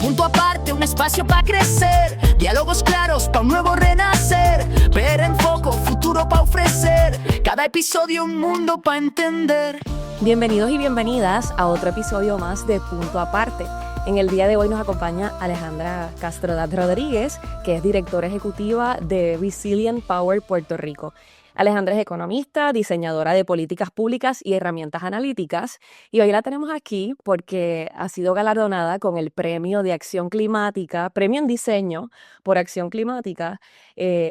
Punto aparte, un espacio para crecer, diálogos claros para un nuevo renacer, ver en foco, futuro para ofrecer, cada episodio un mundo para entender. Bienvenidos y bienvenidas a otro episodio más de Punto Aparte. En el día de hoy nos acompaña Alejandra Castrodat Rodríguez, que es directora ejecutiva de Resilient Power Puerto Rico. Alejandra es economista, diseñadora de políticas públicas y herramientas analíticas, y hoy la tenemos aquí porque ha sido galardonada con el Premio de Acción Climática, Premio en Diseño por Acción Climática,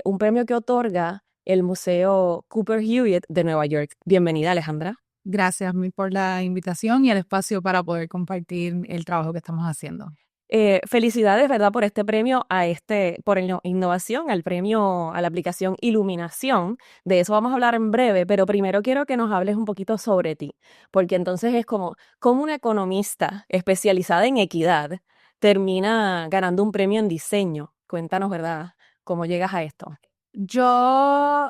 un premio que otorga el Museo Cooper Hewitt de Nueva York. Bienvenida, Alejandra. Gracias por la invitación y el espacio para poder compartir el trabajo que estamos haciendo. Felicidades, ¿verdad?, por este premio por innovación, al premio a la aplicación Iluminación. De eso vamos a hablar en breve, pero primero quiero que nos hables un poquito sobre ti, porque entonces es como una economista especializada en equidad termina ganando un premio en diseño. Cuéntanos, ¿verdad?, cómo llegas a esto. Yo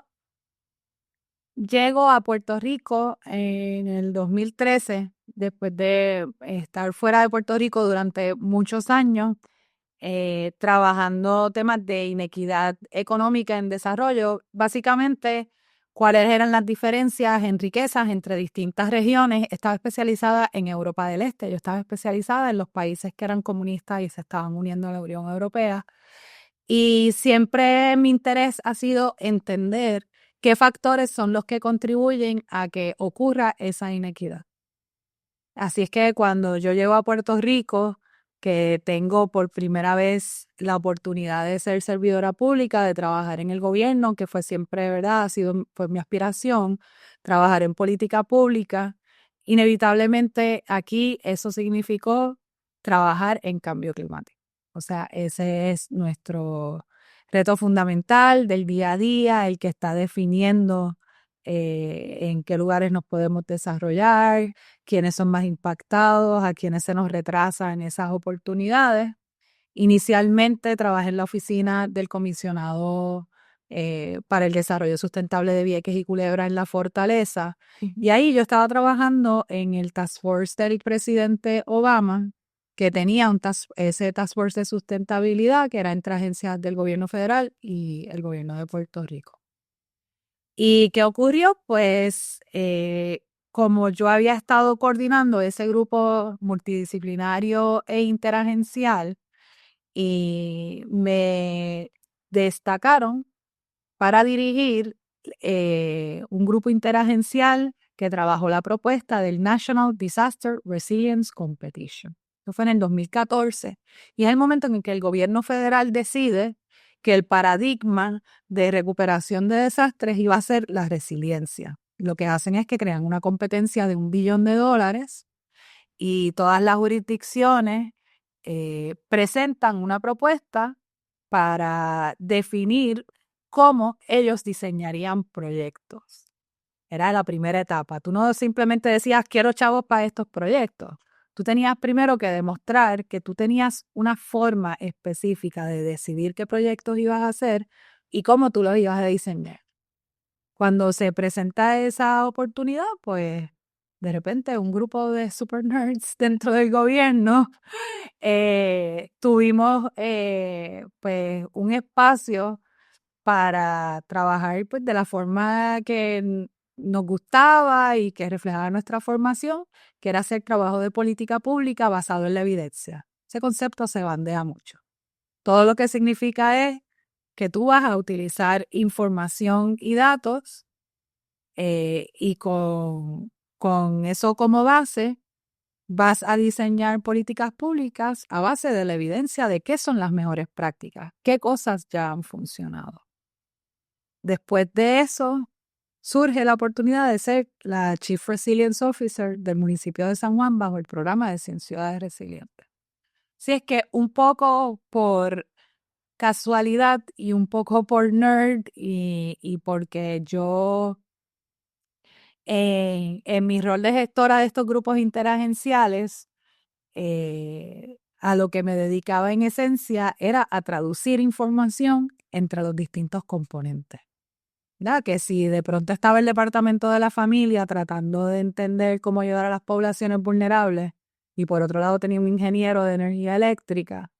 llego a Puerto Rico en el 2013, después de estar fuera de Puerto Rico durante muchos años, trabajando temas de inequidad económica en desarrollo. Básicamente, cuáles eran las diferencias en riquezas entre distintas regiones. Estaba especializada en Europa del Este, yo estaba especializada en los países que eran comunistas y se estaban uniendo a la Unión Europea. Y siempre mi interés ha sido entender qué factores son los que contribuyen a que ocurra esa inequidad. Así es que cuando yo llego a Puerto Rico, que tengo por primera vez la oportunidad de ser servidora pública, de trabajar en el gobierno, que fue siempre, ¿verdad?, fue mi aspiración, trabajar en política pública, inevitablemente aquí eso significó trabajar en cambio climático. O sea, ese es nuestro reto fundamental del día a día, el que está definiendo en qué lugares nos podemos desarrollar, quiénes son más impactados, a quiénes se nos retrasan esas oportunidades. Inicialmente trabajé en la oficina del comisionado para el desarrollo sustentable de Vieques y Culebra en la Fortaleza. Y ahí yo estaba trabajando en el Task Force del presidente Obama, que tenía ese Task Force de sustentabilidad, que era entre agencias del gobierno federal y el gobierno de Puerto Rico. ¿Y qué ocurrió? Pues como yo había estado coordinando ese grupo multidisciplinario e interagencial, y me destacaron para dirigir un grupo interagencial que trabajó la propuesta del National Disaster Resilience Competition. Eso fue en el 2014 y es el momento en el que el gobierno federal decide que el paradigma de recuperación de desastres iba a ser la resiliencia. Lo que hacen es que crean una competencia de $1 billón y todas las jurisdicciones presentan una propuesta para definir cómo ellos diseñarían proyectos. Era la primera etapa. Tú no simplemente decías, quiero chavos para estos proyectos. Tú tenías primero que demostrar que tú tenías una forma específica de decidir qué proyectos ibas a hacer y cómo tú los ibas a diseñar. Cuando se presenta esa oportunidad, pues de repente un grupo de super nerds dentro del gobierno tuvimos pues un espacio para trabajar pues de la forma que nos gustaba y que reflejaba nuestra formación, que era hacer trabajo de política pública basado en la evidencia. Ese concepto se bandea mucho. Todo lo que significa es que tú vas a utilizar información y datos y con eso como base vas a diseñar políticas públicas a base de la evidencia de qué son las mejores prácticas, qué cosas ya han funcionado. Después de eso, surge la oportunidad de ser la Chief Resilience Officer del municipio de San Juan bajo el programa de 100 Ciudades Resilientes. Así es que un poco por casualidad y un poco por nerd y porque yo en mi rol de gestora de estos grupos interagenciales, a lo que me dedicaba en esencia era a traducir información entre los distintos componentes. ¿Verdad? Que si de pronto estaba el departamento de la familia tratando de entender cómo ayudar a las poblaciones vulnerables y por otro lado tenía un ingeniero de energía eléctrica,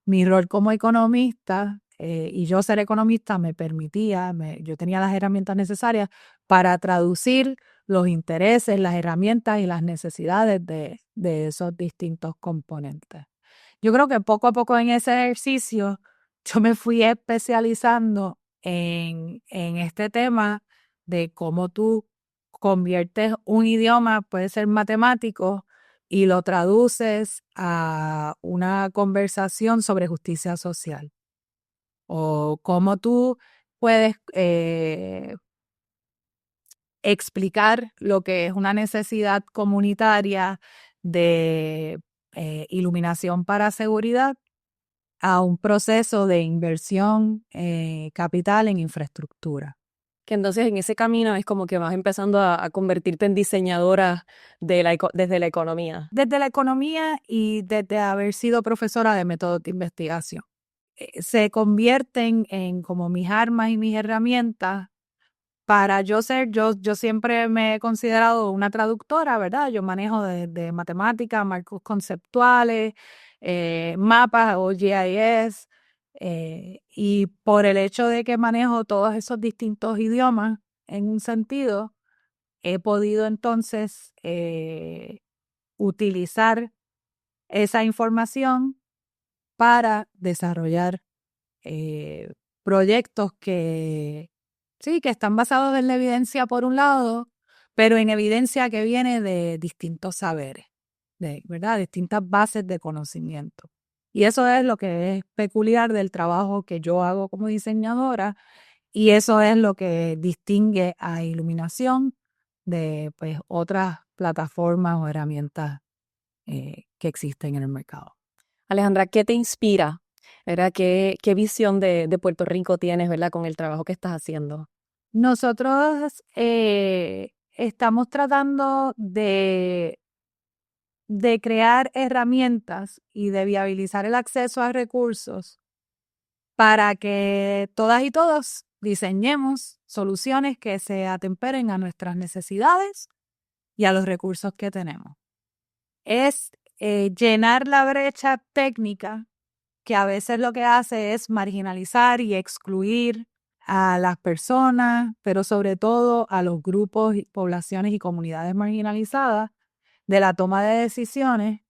mi rol como economista y yo ser economista me permitía, yo tenía las herramientas necesarias para traducir los intereses, las herramientas y las necesidades de esos distintos componentes. Yo creo que poco a poco en ese ejercicio yo me fui especializando en este tema de cómo tú conviertes un idioma, puede ser matemático, y lo traduces a una conversación sobre justicia social. O cómo tú puedes explicar lo que es una necesidad comunitaria de iluminación para seguridad a un proceso de inversión capital en infraestructura. Que entonces en ese camino es como que vas empezando a convertirte en diseñadora desde la economía. Desde la economía y desde haber sido profesora de métodos de investigación. Se convierten en como mis armas y mis herramientas para yo siempre me he considerado una traductora, ¿verdad? Yo manejo de matemáticas, marcos conceptuales, mapas o GIS, y por el hecho de que manejo todos esos distintos idiomas en un sentido, he podido entonces utilizar esa información para desarrollar proyectos que sí, que están basados en la evidencia por un lado, pero en evidencia que viene de distintos saberes, ¿verdad? Distintas bases de conocimiento. Y eso es lo que es peculiar del trabajo que yo hago como diseñadora y eso es lo que distingue a Iluminación de pues, otras plataformas o herramientas que existen en el mercado. Alejandra, ¿qué te inspira? ¿Verdad? ¿Qué visión de Puerto Rico tienes, ¿verdad? Con el trabajo que estás haciendo. Nosotros estamos tratando de crear herramientas y de viabilizar el acceso a recursos para que todas y todos diseñemos soluciones que se atemperen a nuestras necesidades y a los recursos que tenemos. Es llenar la brecha técnica que a veces lo que hace es marginalizar y excluir a las personas, pero sobre todo a los grupos, poblaciones y comunidades marginalizadas de la toma de decisiones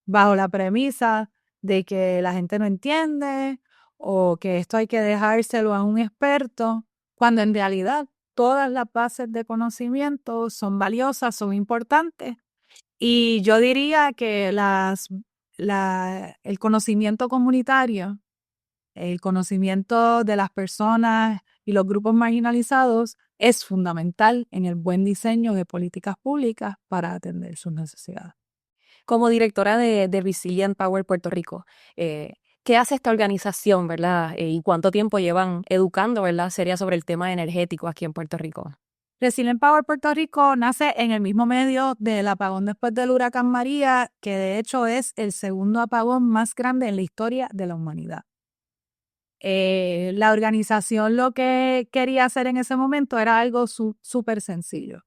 bajo la premisa de que la gente no entiende o que esto hay que dejárselo a un experto, cuando en realidad todas las bases de conocimiento son valiosas, son importantes. Y yo diría que el conocimiento comunitario, el conocimiento de las personas y los grupos marginalizados es fundamental en el buen diseño de políticas públicas para atender sus necesidades. Como directora de Resilient Power Puerto Rico, ¿qué hace esta organización, verdad? ¿Y cuánto tiempo llevan educando, verdad? Sería sobre el tema energético aquí en Puerto Rico. Resilient Power Puerto Rico nace en el mismo medio del apagón después del huracán María, que de hecho es el segundo apagón más grande en la historia de la humanidad. La organización lo que quería hacer en ese momento era algo súper sencillo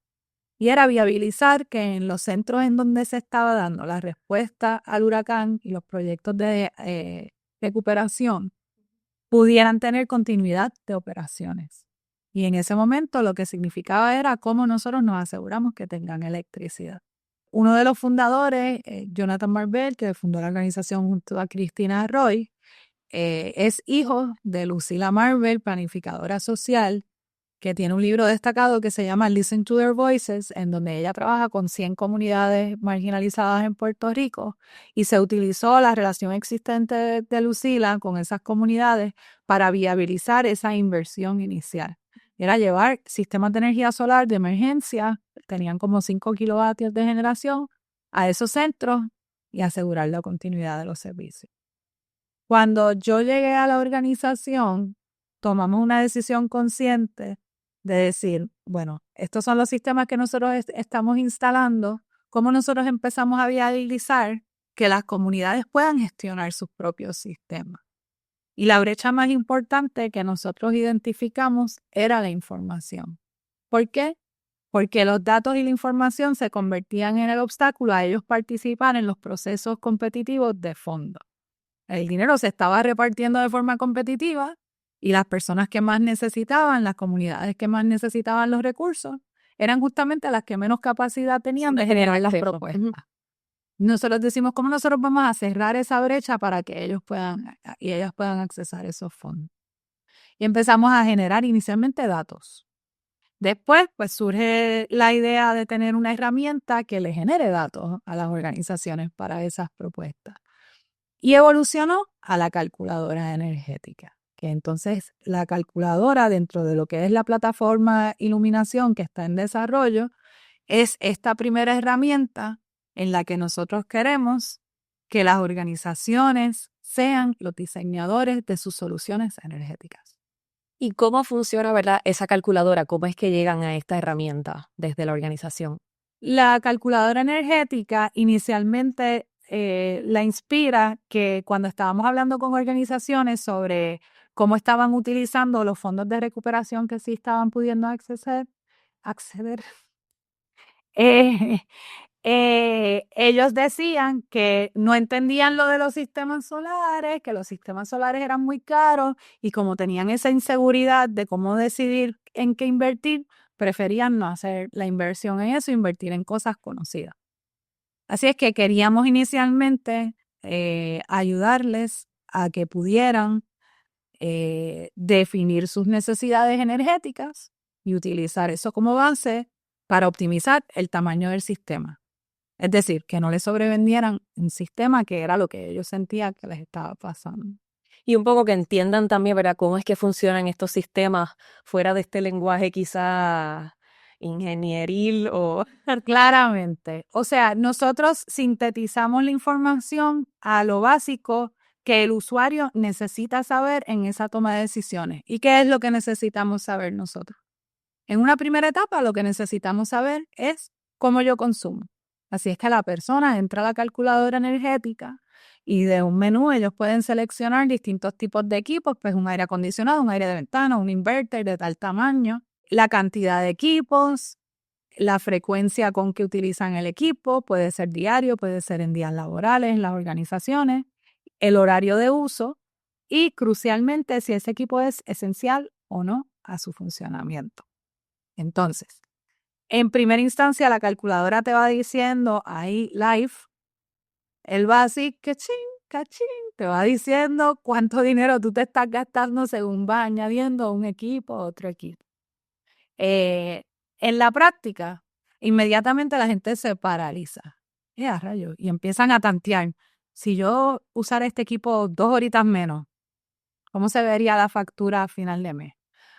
y era viabilizar que en los centros en donde se estaba dando la respuesta al huracán y los proyectos de recuperación pudieran tener continuidad de operaciones. Y en ese momento lo que significaba era cómo nosotros nos aseguramos que tengan electricidad. Uno de los fundadores, Jonathan Marvel, que fundó la organización junto a Cristina Roy, es hijo de Lucila Marvel, planificadora social, que tiene un libro destacado que se llama Listen to Their Voices, en donde ella trabaja con 100 comunidades marginalizadas en Puerto Rico y se utilizó la relación existente de Lucila con esas comunidades para viabilizar esa inversión inicial. Era llevar sistemas de energía solar de emergencia, tenían como 5 kilovatios de generación, a esos centros y asegurar la continuidad de los servicios. Cuando yo llegué a la organización, tomamos una decisión consciente de decir, bueno, estos son los sistemas que nosotros estamos instalando, ¿cómo nosotros empezamos a viabilizar que las comunidades puedan gestionar sus propios sistemas? Y la brecha más importante que nosotros identificamos era la información. ¿Por qué? porque los datos y la información se convertían en el obstáculo a ellos participar en los procesos competitivos de fondo. El dinero se estaba repartiendo de forma competitiva y las personas que más necesitaban, las comunidades que más necesitaban los recursos, eran justamente las que menos capacidad tenían de generar las propuestas. Nosotros decimos, ¿cómo nosotros vamos a cerrar esa brecha para que ellos puedan y ellas puedan accesar esos fondos? Y empezamos a generar inicialmente datos. Después, pues surge la idea de tener una herramienta que le genere datos a las organizaciones para esas propuestas. Y evolucionó a la calculadora energética, que entonces la calculadora dentro de lo que es la plataforma Iluminación que está en desarrollo es esta primera herramienta en la que nosotros queremos que las organizaciones sean los diseñadores de sus soluciones energéticas. ¿Y cómo funciona, verdad, esa calculadora? ¿Cómo es que llegan a esta herramienta desde la organización? La calculadora energética inicialmente la inspira que cuando estábamos hablando con organizaciones sobre cómo estaban utilizando los fondos de recuperación que sí estaban pudiendo acceder, eh, ellos decían que no entendían lo de los sistemas solares, que los sistemas solares eran muy caros y como tenían esa inseguridad de cómo decidir en qué invertir, preferían no hacer la inversión en eso, invertir en cosas conocidas. Así es que queríamos inicialmente ayudarles a que pudieran definir sus necesidades energéticas y utilizar eso como base para optimizar el tamaño del sistema. Es decir, que no les sobrevendieran un sistema que era lo que ellos sentían que les estaba pasando. Y un poco que entiendan también, ¿verdad?, cómo es que funcionan estos sistemas fuera de este lenguaje quizá ingenieril o... Claramente. O sea, nosotros sintetizamos la información a lo básico que el usuario necesita saber en esa toma de decisiones. ¿Y qué es lo que necesitamos saber nosotros? En una primera etapa, lo que necesitamos saber es cómo yo consumo. Así es que la persona entra a la calculadora energética y de un menú ellos pueden seleccionar distintos tipos de equipos, pues un aire acondicionado, un aire de ventana, un inverter de tal tamaño, la cantidad de equipos, la frecuencia con que utilizan el equipo, puede ser diario, puede ser en días laborales en las organizaciones, el horario de uso y, crucialmente, si ese equipo es esencial o no a su funcionamiento. Entonces, en primera instancia, la calculadora te va diciendo ahí live, el basic, cachín, te va diciendo cuánto dinero tú te estás gastando según va añadiendo un equipo a otro equipo. En la práctica, inmediatamente la gente se paraliza. A rayos! Y empiezan a tantear. Si yo usara este equipo 2 horitas menos, ¿cómo se vería la factura a final de mes?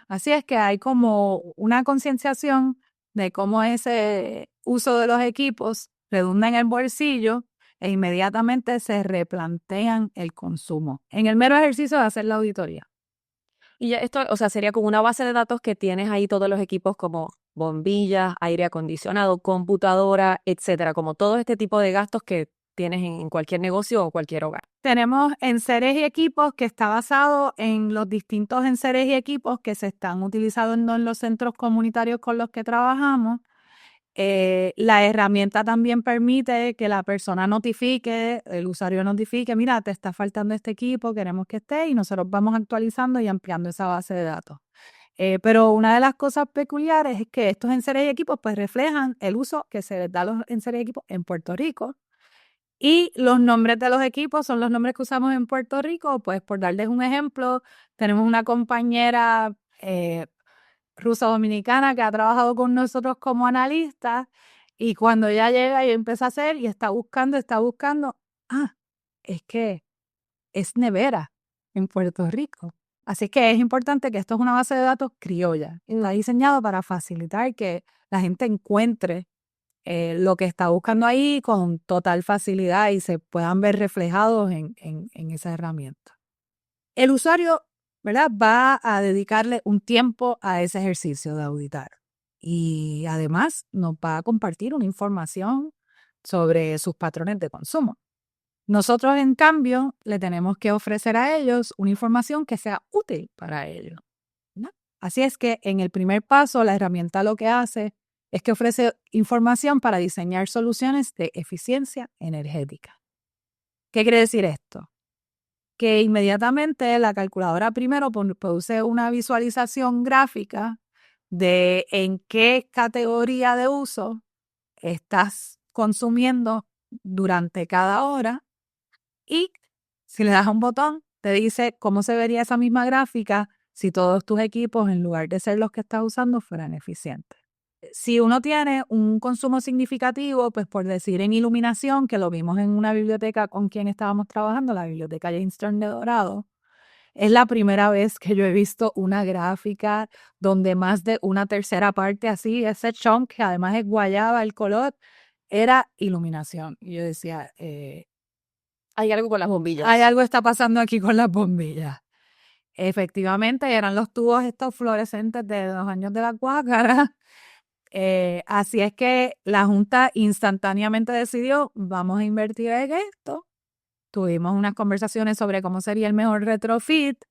Así es que hay como una concienciación de cómo ese uso de los equipos redunda en el bolsillo e inmediatamente se replantean el consumo en el mero ejercicio de hacer la auditoría. Y ya esto, o sea, sería como una base de datos que tienes ahí todos los equipos como bombillas, aire acondicionado, computadora, etcétera, como todo este tipo de gastos que tienes en cualquier negocio o cualquier hogar. Tenemos enseres y equipos que está basado en los distintos enseres y equipos que se están utilizando en los centros comunitarios con los que trabajamos. La herramienta también permite que la persona notifique, el usuario notifique, mira, te está faltando este equipo, queremos que esté, y nosotros vamos actualizando y ampliando esa base de datos. Pero una de las cosas peculiares es que estos enseres y equipos pues reflejan el uso que se les da a los enseres y equipos en Puerto Rico. Y los nombres de los equipos son los nombres que usamos en Puerto Rico. Pues por darles un ejemplo, tenemos una compañera ruso-dominicana que ha trabajado con nosotros como analista y cuando ella llega y empieza a hacer y está buscando, es que es nevera en Puerto Rico. Así que es importante que esto es una base de datos criolla y está diseñado para facilitar que la gente encuentre lo que está buscando ahí con total facilidad y se puedan ver reflejados en esa herramienta. El usuario, ¿verdad?, va a dedicarle un tiempo a ese ejercicio de auditar y además nos va a compartir una información sobre sus patrones de consumo. Nosotros, en cambio, le tenemos que ofrecer a ellos una información que sea útil para ellos, ¿no? Así es que en el primer paso, la herramienta lo que hace es que ofrece información para diseñar soluciones de eficiencia energética. ¿Qué quiere decir esto? Que inmediatamente la calculadora primero produce una visualización gráfica de en qué categoría de uso estás consumiendo durante cada hora y si le das a un botón te dice cómo se vería esa misma gráfica si todos tus equipos, en lugar de ser los que estás usando, fueran eficientes. Si uno tiene un consumo significativo, pues por decir en iluminación, que lo vimos en una biblioteca con quien estábamos trabajando, la biblioteca James Stern de Dorado, es la primera vez que yo he visto una gráfica donde más de una tercera parte así, ese chunk que además es guayaba el color, era iluminación. Y yo decía, Hay algo con las bombillas. hay algo está pasando aquí con las bombillas. Efectivamente, eran los tubos estos fluorescentes de los años de la guácara. Así es que la Junta instantáneamente decidió, vamos a invertir en esto. Tuvimos unas conversaciones sobre cómo sería el mejor retrofit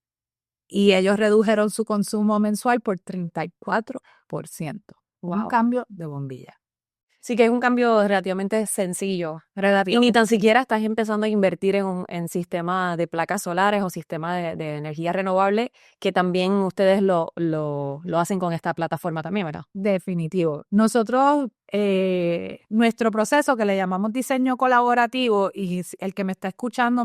y ellos redujeron su consumo mensual por 34%. Un Wow. cambio de bombilla. Sí que es un cambio relativamente sencillo. Y ni tan siquiera estás empezando a invertir en sistemas de placas solares o sistemas de energía renovable, que también ustedes lo hacen con esta plataforma también, ¿verdad? Definitivo. Nosotros, nuestro proceso que le llamamos diseño colaborativo, y el que me está escuchando,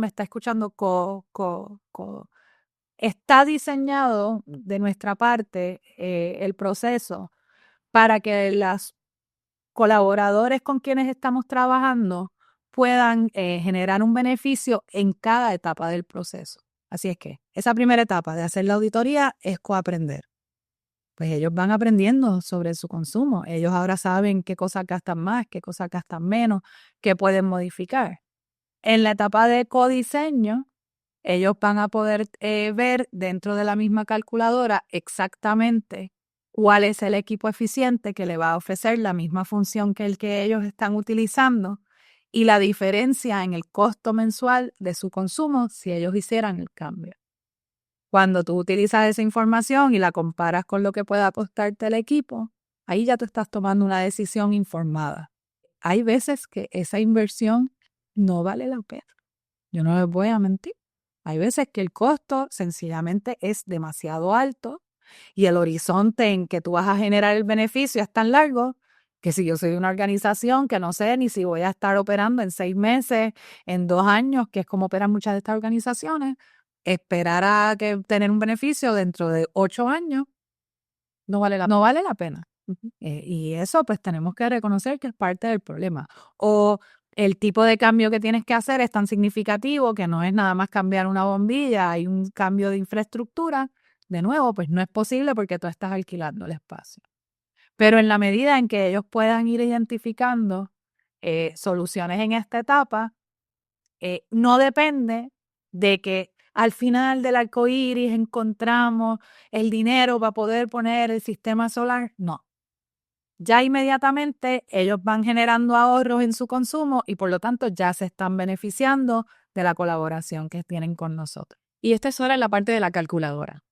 está diseñado de nuestra parte el proceso para que los colaboradores con quienes estamos trabajando puedan generar un beneficio en cada etapa del proceso. Así es que esa primera etapa de hacer la auditoría es coaprender. Pues ellos van aprendiendo sobre su consumo. Ellos ahora saben qué cosas gastan más, qué cosas gastan menos, qué pueden modificar. En la etapa de codiseño, ellos van a poder ver dentro de la misma calculadora exactamente cuál es el equipo eficiente que le va a ofrecer la misma función que el que ellos están utilizando y la diferencia en el costo mensual de su consumo si ellos hicieran el cambio. Cuando tú utilizas esa información y la comparas con lo que pueda costarte el equipo, ahí ya tú estás tomando una decisión informada. Hay veces que esa inversión no vale la pena. Yo no les voy a mentir. Hay veces que el costo sencillamente es demasiado alto y el horizonte en que tú vas a generar el beneficio es tan largo que si yo soy una organización que no sé ni si voy a estar operando en 6 meses, en 2 años, que es como operan muchas de estas organizaciones, esperar a tener un beneficio dentro de 8 años no vale la pena. Y eso pues tenemos que reconocer que es parte del problema. O el tipo de cambio que tienes que hacer es tan significativo que no es nada más cambiar una bombilla, hay un cambio de infraestructura. De nuevo, pues no es posible porque tú estás alquilando el espacio. Pero en la medida en que ellos puedan ir identificando soluciones en esta etapa, no depende de que al final del arco iris encontramos el dinero para poder poner el sistema solar. No. Ya inmediatamente ellos van generando ahorros en su consumo y por lo tanto ya se están beneficiando de la colaboración que tienen con nosotros. Y esta es solo en la parte de la calculadora.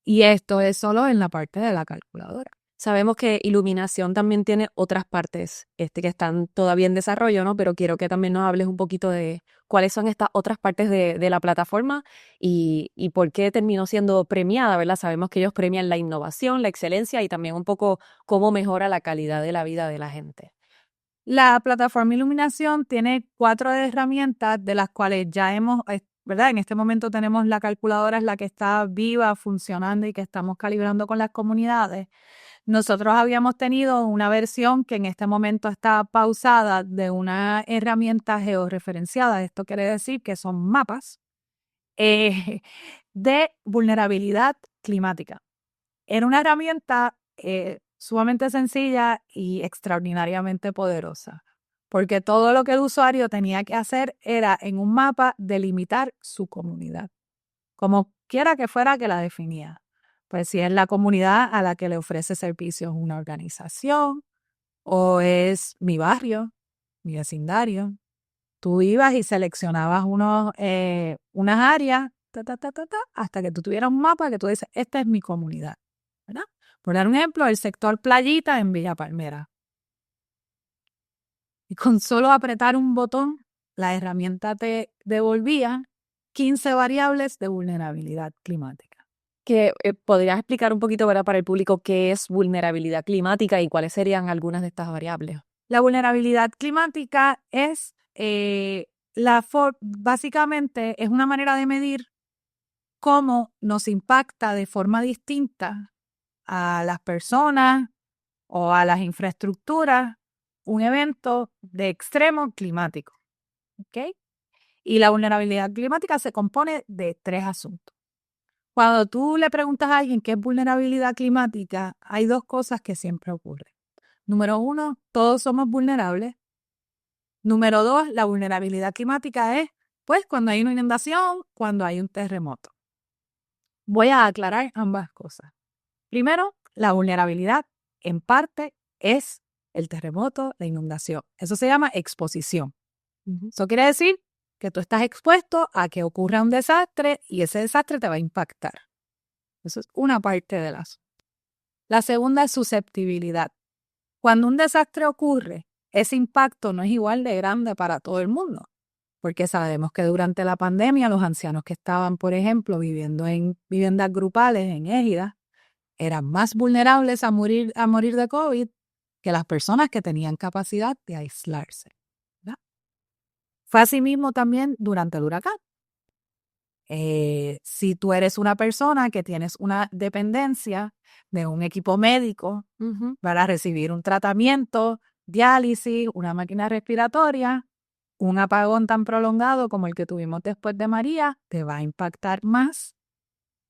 Y esto es solo en la parte de la calculadora. Sabemos que iluminación también tiene otras partes que están todavía en desarrollo, ¿no? Pero quiero que también nos hables un poquito de cuáles son estas otras partes de la plataforma y por qué terminó siendo premiada, ¿verdad? Sabemos que ellos premian la innovación, la excelencia y también un poco cómo mejora la calidad de la vida de la gente. La plataforma Iluminación tiene 4 herramientas de las cuales ya hemos, ¿verdad? En este momento tenemos la calculadora, es la que está viva, funcionando y que estamos calibrando con las comunidades. Nosotros habíamos tenido una versión que en este momento está pausada de una herramienta georreferenciada. Esto quiere decir que son mapas de vulnerabilidad climática. Era una herramienta sumamente sencilla y extraordinariamente poderosa, porque todo lo que el usuario tenía que hacer era en un mapa delimitar su comunidad, como quiera que fuera que la definía. Pues si es la comunidad a la que le ofrece servicios una organización o es mi barrio, mi vecindario, tú ibas y seleccionabas unas áreas hasta que tú tuvieras un mapa que tú dices, esta es mi comunidad, ¿verdad? Por dar un ejemplo, el sector Playita en Villa Palmera. Y con solo apretar un botón, la herramienta te devolvía 15 variables de vulnerabilidad climática. Que ¿podrías explicar un poquito, ¿verdad, para el público qué es vulnerabilidad climática y cuáles serían algunas de estas variables? La vulnerabilidad climática es básicamente es una manera de medir cómo nos impacta de forma distinta a las personas o a las infraestructuras un evento de extremo climático. ¿Ok? Y la vulnerabilidad climática se compone de 3 asuntos. Cuando tú le preguntas a alguien qué es vulnerabilidad climática, hay 2 cosas que siempre ocurren. Número 1, todos somos vulnerables. Número 2, la vulnerabilidad climática es, pues, cuando hay una inundación, cuando hay un terremoto. Voy a aclarar ambas cosas. Primero, la vulnerabilidad en parte es el terremoto, la inundación. Eso se llama exposición. Eso quiere decir que tú estás expuesto a que ocurra un desastre y ese desastre te va a impactar. Eso es una parte de las. La segunda es susceptibilidad. Cuando un desastre ocurre, ese impacto no es igual de grande para todo el mundo, porque sabemos que durante la pandemia los ancianos que estaban, por ejemplo, viviendo en viviendas grupales, en égidas, eran más vulnerables a morir de COVID que las personas que tenían capacidad de aislarse. ¿Verdad? Fue así mismo también durante el huracán. Si tú eres una persona que tienes una dependencia de un equipo médico para recibir un tratamiento, diálisis, una máquina respiratoria, un apagón tan prolongado como el que tuvimos después de María, te va a impactar más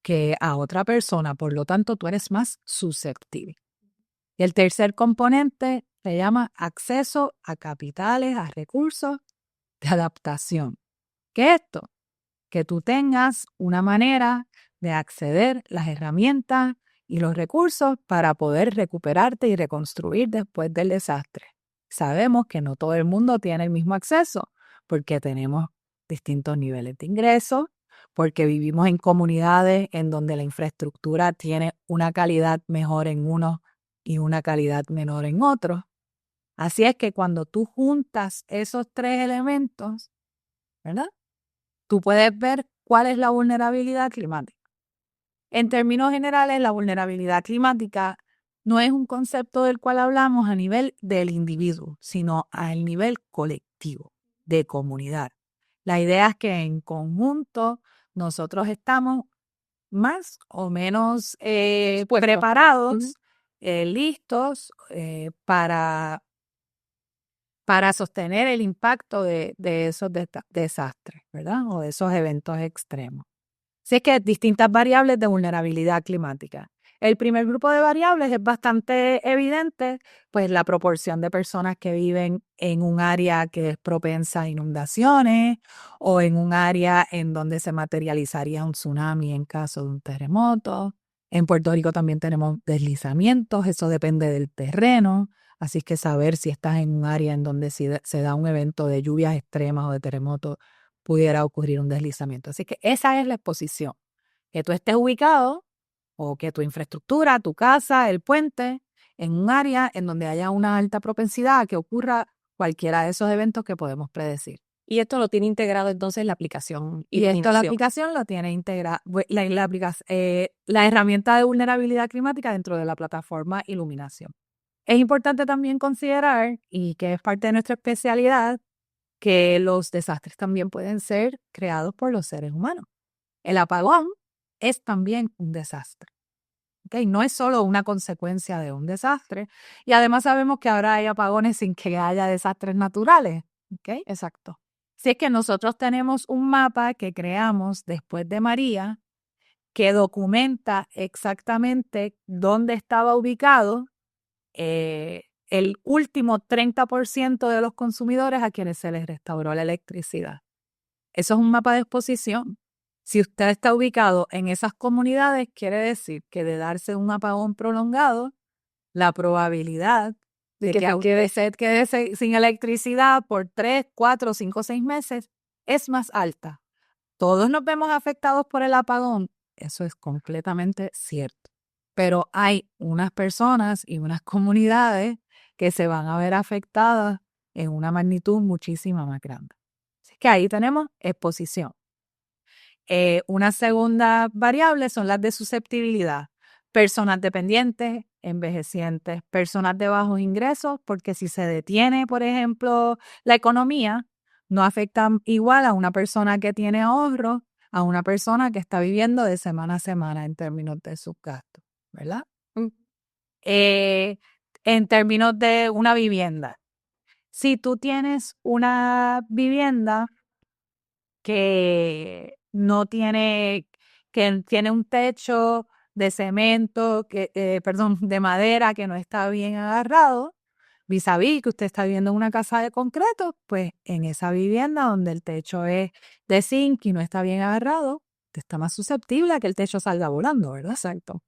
que a otra persona. Por lo tanto, tú eres más susceptible. Y el tercer componente se llama acceso a capitales, a recursos de adaptación. ¿Qué es esto? Que tú tengas una manera de acceder las herramientas y los recursos para poder recuperarte y reconstruir después del desastre. Sabemos que no todo el mundo tiene el mismo acceso porque tenemos distintos niveles de ingresos, porque vivimos en comunidades en donde la infraestructura tiene una calidad mejor en unos y una calidad menor en otros. Así es que cuando tú juntas esos 3 elementos, ¿verdad? Tú puedes ver cuál es la vulnerabilidad climática. En términos generales, la vulnerabilidad climática no es un concepto del cual hablamos a nivel del individuo, sino al nivel colectivo, de comunidad. La idea es que en conjunto nosotros estamos más o menos preparados, listos para sostener el impacto de esos desastres, ¿verdad? O de esos eventos extremos. Así es que distintas variables de vulnerabilidad climática. El primer grupo de variables es bastante evidente, pues la proporción de personas que viven en un área que es propensa a inundaciones o en un área en donde se materializaría un tsunami en caso de un terremoto. En Puerto Rico también tenemos deslizamientos, eso depende del terreno, así que saber si estás en un área en donde se da un evento de lluvias extremas o de terremoto pudiera ocurrir un deslizamiento. Así que esa es la exposición, que tú estés ubicado o que tu infraestructura, tu casa, el puente, en un área en donde haya una alta propensidad a que ocurra cualquiera de esos eventos que podemos predecir. Y esto lo tiene integrado entonces la aplicación. Y esto la aplicación lo tiene integrado, la herramienta de vulnerabilidad climática dentro de la plataforma Iluminación. Es importante también considerar, y que es parte de nuestra especialidad, que los desastres también pueden ser creados por los seres humanos. El apagón es también un desastre. ¿Okay? No es solo una consecuencia de un desastre. Y además sabemos que ahora hay apagones sin que haya desastres naturales. ¿Okay? Exacto. Así es que nosotros tenemos un mapa que creamos después de María que documenta exactamente dónde estaba ubicado el último 30% de los consumidores a quienes se les restauró la electricidad. Eso es un mapa de exposición. Si usted está ubicado en esas comunidades, quiere decir que de darse un apagón prolongado, la probabilidad de que usted se quede sin electricidad por 3, 4, 5, 6 meses es más alta. Todos nos vemos afectados por el apagón. Eso es completamente cierto. Pero hay unas personas y unas comunidades que se van a ver afectadas en una magnitud muchísimo más grande. Así que ahí tenemos exposición. Una segunda variable son las de susceptibilidad. Personas dependientes, envejecientes, personas de bajos ingresos, porque si se detiene, por ejemplo, la economía, no afecta igual a una persona que tiene ahorros, a una persona que está viviendo de semana a semana en términos de sus gastos, ¿verdad? Mm. En términos de una vivienda, si tú tienes una vivienda que no tiene, que tiene un techo de cemento, de madera que no está bien agarrado, vis a vis que usted está viviendo en una casa de concreto, pues en esa vivienda donde el techo es de zinc y no está bien agarrado, usted está más susceptible a que el techo salga volando, ¿verdad? Exacto.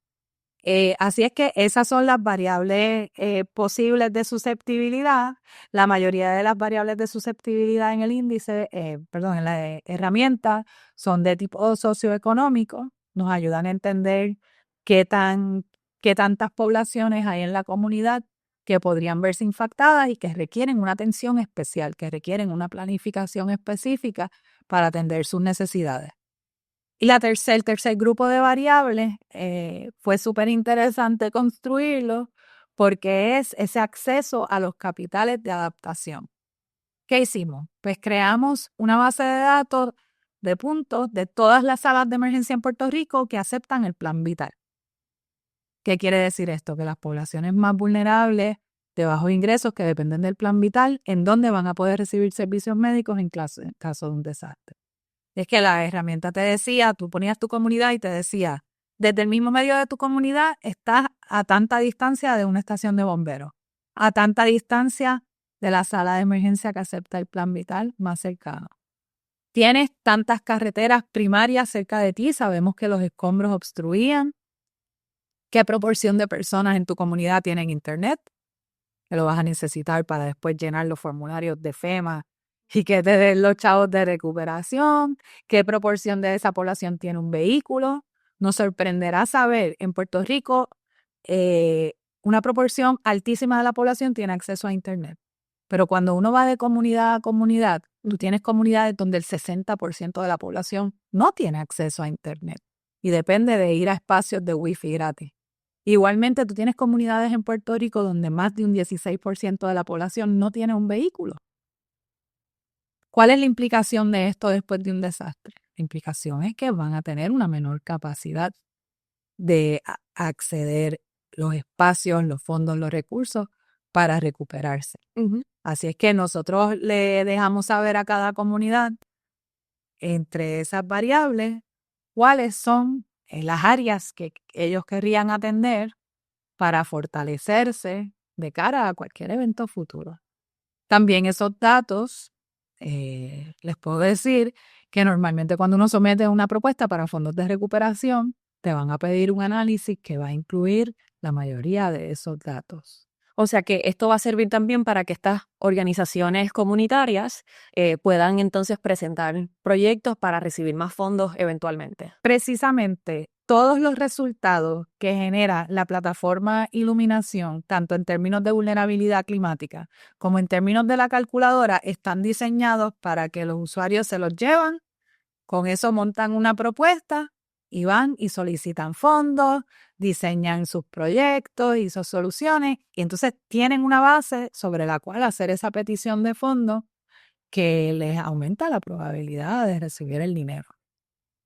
Así es que esas son las variables posibles de susceptibilidad. La mayoría de las variables de susceptibilidad en el índice, en la herramienta, son de tipo socioeconómico. Nos ayudan a entender qué tantas poblaciones hay en la comunidad que podrían verse impactadas y que requieren una atención especial, que requieren una planificación específica para atender sus necesidades. Y el tercer grupo de variables fue súper interesante construirlo porque es ese acceso a los capitales de adaptación. ¿Qué hicimos? Pues creamos una base de datos de puntos de todas las salas de emergencia en Puerto Rico que aceptan el Plan Vital. ¿Qué quiere decir esto? Que las poblaciones más vulnerables de bajos ingresos que dependen del Plan Vital, ¿en dónde van a poder recibir servicios médicos en caso de un desastre? Es que la herramienta te decía, tú ponías tu comunidad y te decía, desde el mismo medio de tu comunidad estás a tanta distancia de una estación de bomberos, a tanta distancia de la sala de emergencia que acepta el Plan Vital más cercano. Tienes tantas carreteras primarias cerca de ti, sabemos que los escombros obstruían. ¿Qué proporción de personas en tu comunidad tienen internet? Que lo vas a necesitar para después llenar los formularios de FEMA y que te den los chavos de recuperación. ¿Qué proporción de esa población tiene un vehículo? Nos sorprenderá saber, en Puerto Rico, una proporción altísima de la población tiene acceso a internet. Pero cuando uno va de comunidad a comunidad, tú tienes comunidades donde el 60% de la población no tiene acceso a internet y depende de ir a espacios de wifi gratis. Igualmente, tú tienes comunidades en Puerto Rico donde más de un 16% de la población no tiene un vehículo. ¿Cuál es la implicación de esto después de un desastre? La implicación es que van a tener una menor capacidad de acceder los espacios, los fondos, los recursos para recuperarse. Así es que nosotros le dejamos saber a cada comunidad, entre esas variables, cuáles son las áreas que ellos querrían atender para fortalecerse de cara a cualquier evento futuro. También esos datos, les puedo decir que normalmente cuando uno somete una propuesta para fondos de recuperación, te van a pedir un análisis que va a incluir la mayoría de esos datos. O sea que esto va a servir también para que estas organizaciones comunitarias puedan entonces presentar proyectos para recibir más fondos eventualmente. Precisamente, todos los resultados que genera la plataforma Iluminación, tanto en términos de vulnerabilidad climática como en términos de la calculadora, están diseñados para que los usuarios se los llevan, con eso montan una propuesta y van y solicitan fondos, diseñan sus proyectos y sus soluciones, y entonces tienen una base sobre la cual hacer esa petición de fondos que les aumenta la probabilidad de recibir el dinero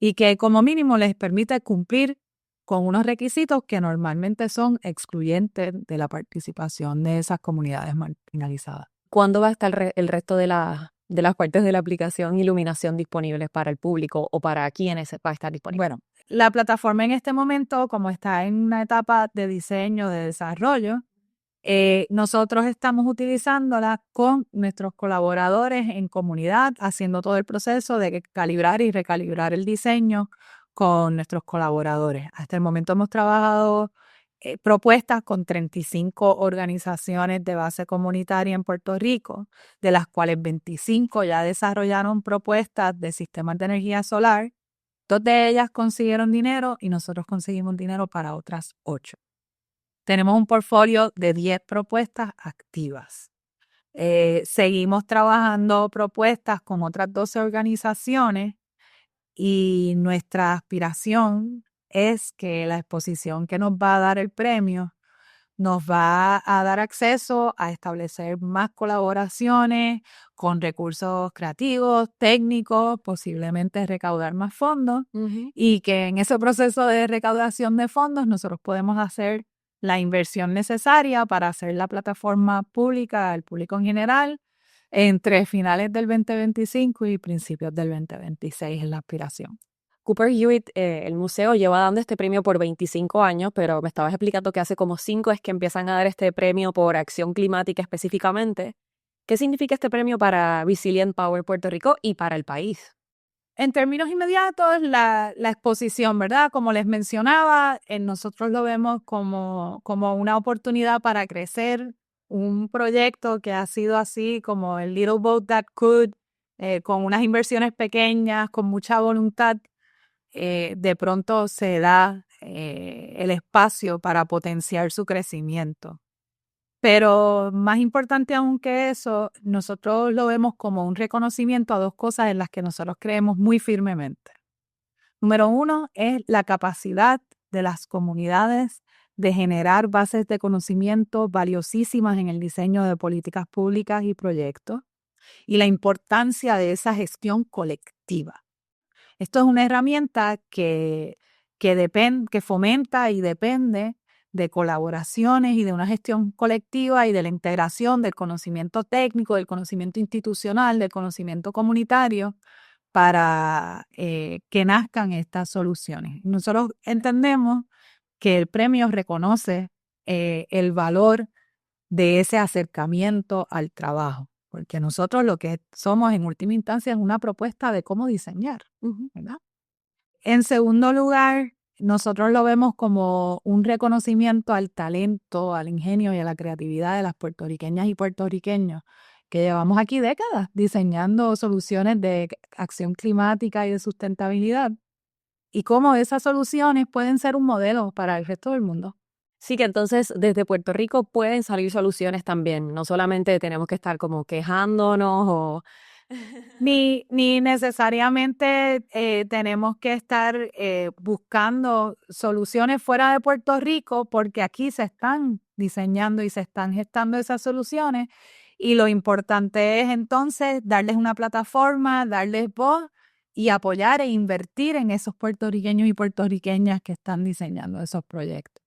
y que como mínimo les permite cumplir con unos requisitos que normalmente son excluyentes de la participación de esas comunidades marginalizadas. ¿Cuándo va a estar el resto de las partes de la aplicación Iluminación disponibles para el público o para quienes va a estar disponible? Bueno, la plataforma en este momento, como está en una etapa de diseño, de desarrollo, nosotros estamos utilizándola con nuestros colaboradores en comunidad, haciendo todo el proceso de calibrar y recalibrar el diseño con nuestros colaboradores. Hasta el momento hemos trabajado propuestas con 35 organizaciones de base comunitaria en Puerto Rico, de las cuales 25 ya desarrollaron propuestas de sistemas de energía solar. 2 de ellas consiguieron dinero y nosotros conseguimos dinero para otras 8. Tenemos un portfolio de 10 propuestas activas. Seguimos trabajando propuestas con otras 12 organizaciones y nuestra aspiración es que la exposición que nos va a dar el premio nos va a dar acceso a establecer más colaboraciones con recursos creativos, técnicos, posiblemente recaudar más fondos y que en ese proceso de recaudación de fondos nosotros podemos hacer la inversión necesaria para hacer la plataforma pública al público en general entre finales del 2025 y principios del 2026 es la aspiración. Cooper Hewitt, el museo, lleva dando este premio por 25 años, pero me estabas explicando que hace como 5 es que empiezan a dar este premio por acción climática específicamente. ¿Qué significa este premio para Resilient Power Puerto Rico y para el país? En términos inmediatos, la exposición, ¿verdad? Como les mencionaba, nosotros lo vemos como una oportunidad para crecer un proyecto que ha sido así como el Little Boat That Could, con unas inversiones pequeñas, con mucha voluntad. De pronto se da el espacio para potenciar su crecimiento. Pero más importante aún que eso, nosotros lo vemos como un reconocimiento a dos cosas en las que nosotros creemos muy firmemente. Número uno es la capacidad de las comunidades de generar bases de conocimiento valiosísimas en el diseño de políticas públicas y proyectos y la importancia de esa gestión colectiva. Esto es una herramienta que fomenta y depende de colaboraciones y de una gestión colectiva y de la integración del conocimiento técnico, del conocimiento institucional, del conocimiento comunitario para que nazcan estas soluciones. Nosotros entendemos que el premio reconoce el valor de ese acercamiento al trabajo, porque nosotros lo que somos en última instancia es una propuesta de cómo diseñar, ¿verdad? En segundo lugar, nosotros lo vemos como un reconocimiento al talento, al ingenio y a la creatividad de las puertorriqueñas y puertorriqueños que llevamos aquí décadas diseñando soluciones de acción climática y de sustentabilidad y cómo esas soluciones pueden ser un modelo para el resto del mundo. Sí, que entonces desde Puerto Rico pueden salir soluciones también, no solamente tenemos que estar como quejándonos o... Ni necesariamente tenemos que estar buscando soluciones fuera de Puerto Rico porque aquí se están diseñando y se están gestando esas soluciones y lo importante es entonces darles una plataforma, darles voz y apoyar e invertir en esos puertorriqueños y puertorriqueñas que están diseñando esos proyectos.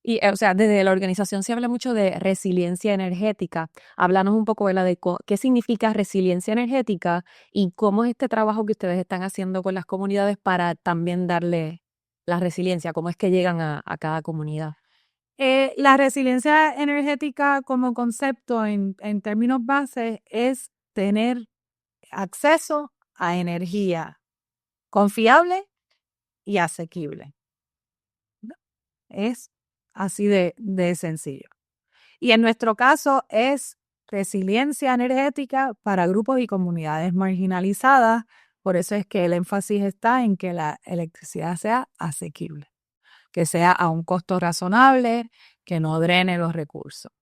Y, o sea, desde la organización se habla mucho de resiliencia energética. Háblanos un poco, ¿verdad?, de qué significa resiliencia energética y cómo es este trabajo que ustedes están haciendo con las comunidades para también darle la resiliencia, cómo es que llegan a cada comunidad. La resiliencia energética como concepto en términos base es tener acceso a energía confiable y asequible. ¿No? Es así de sencillo. Y en nuestro caso es resiliencia energética para grupos y comunidades marginalizadas. Por eso es que el énfasis está en que la electricidad sea asequible, que sea a un costo razonable, que no drene los recursos.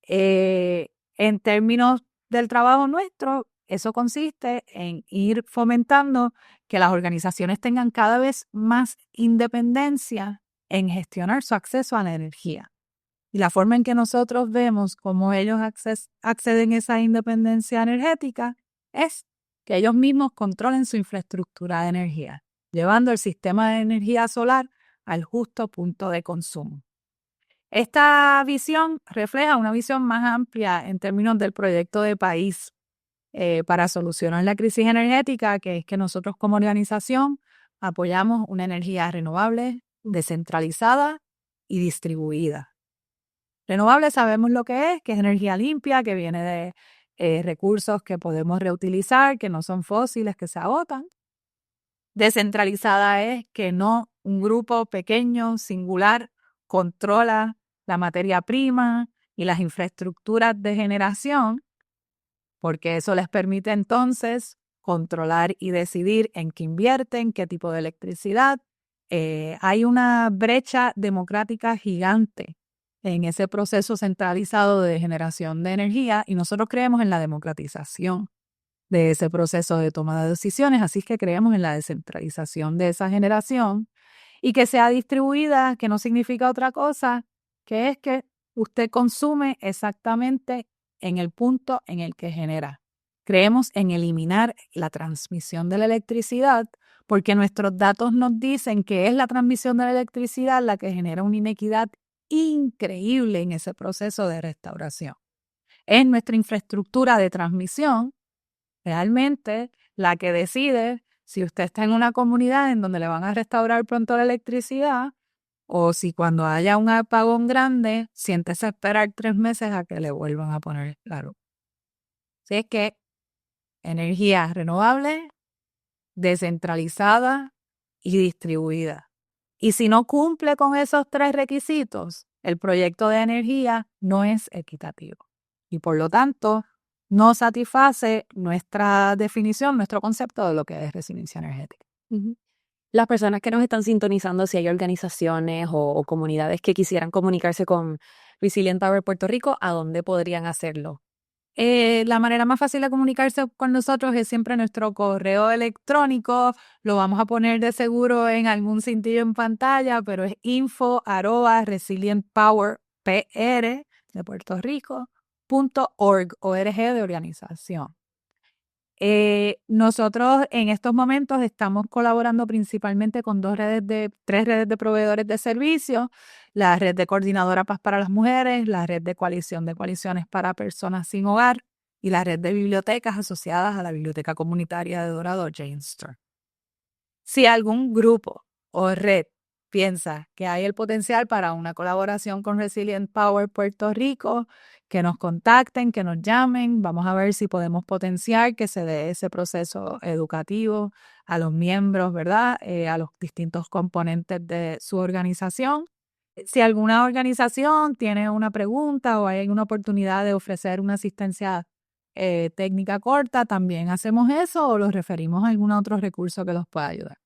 En términos del trabajo nuestro, eso consiste en ir fomentando que las organizaciones tengan cada vez más independencia en gestionar su acceso a la energía. Y la forma en que nosotros vemos cómo ellos acceden a esa independencia energética es que ellos mismos controlen su infraestructura de energía, llevando el sistema de energía solar al justo punto de consumo. Esta visión refleja una visión más amplia en términos del proyecto de país para solucionar la crisis energética, que es que nosotros como organización apoyamos una energía renovable, descentralizada y distribuida. Renovable sabemos lo que es energía limpia, que viene de recursos que podemos reutilizar, que no son fósiles, que se agotan. Descentralizada es que no un grupo pequeño, singular, controla la materia prima y las infraestructuras de generación, porque eso les permite entonces controlar y decidir en qué invierten, qué tipo de electricidad. Hay una brecha democrática gigante en ese proceso centralizado de generación de energía y nosotros creemos en la democratización de ese proceso de toma de decisiones, así que creemos en la descentralización de esa generación y que sea distribuida, que no significa otra cosa, que es que usted consume exactamente en el punto en el que genera. Creemos en eliminar la transmisión de la electricidad porque nuestros datos nos dicen que es la transmisión de la electricidad la que genera una inequidad increíble en ese proceso de restauración. Es nuestra infraestructura de transmisión realmente la que decide si usted está en una comunidad en donde le van a restaurar pronto la electricidad o si cuando haya un apagón grande, siéntese a esperar 3 meses a que le vuelvan a poner la luz. Así es que energía renovable, descentralizada y distribuida. Y si no cumple con esos 3 requisitos, el proyecto de energía no es equitativo y por lo tanto no satisface nuestra definición, nuestro concepto de lo que es resiliencia energética. Las personas que nos están sintonizando, si hay organizaciones o comunidades que quisieran comunicarse con Resilient Power Puerto Rico, ¿a dónde podrían hacerlo? La manera más fácil de comunicarse con nosotros es siempre nuestro correo electrónico. Lo vamos a poner de seguro en algún cintillo en pantalla, pero es info@resilientpowerpr de Puerto Rico.org, ORG de organización. Nosotros en estos momentos estamos colaborando principalmente con 3 redes de proveedores de servicios, la red de Coordinadora Paz para las Mujeres, la red de Coalición de Coaliciones para Personas Sin Hogar y la red de bibliotecas asociadas a la Biblioteca Comunitaria de Dorado, Jane Store. Si algún grupo o red piensa que hay el potencial para una colaboración con Resilient Power Puerto Rico, que nos contacten, que nos llamen, vamos a ver si podemos potenciar que se dé ese proceso educativo a los miembros, ¿verdad? A los distintos componentes de su organización. Si alguna organización tiene una pregunta o hay una oportunidad de ofrecer una asistencia técnica corta, también hacemos eso o los referimos a algún otro recurso que los pueda ayudar.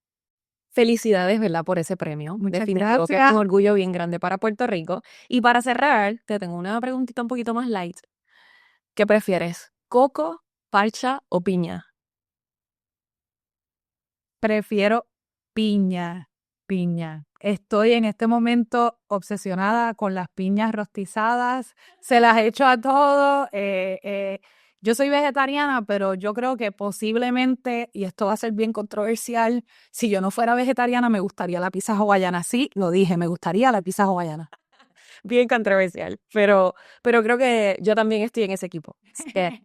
Felicidades, ¿verdad?, por ese premio. Muchas Definitivo que es gracias. un orgullo bien grande para Puerto Rico. Y para cerrar, te tengo una preguntita un poquito más light. ¿Qué prefieres? ¿Coco, parcha o piña? Prefiero piña. Estoy en este momento obsesionada con las piñas rostizadas. Se las echo a todos. Yo soy vegetariana, pero yo creo que posiblemente, y esto va a ser bien controversial, si yo no fuera vegetariana me gustaría la pizza hawaiana. Sí, lo dije, me gustaría la pizza hawaiana. Bien controversial, pero creo que yo también estoy en ese equipo. Así que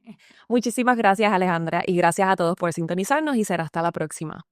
muchísimas gracias, Alejandra, y gracias a todos por sintonizarnos y será hasta la próxima.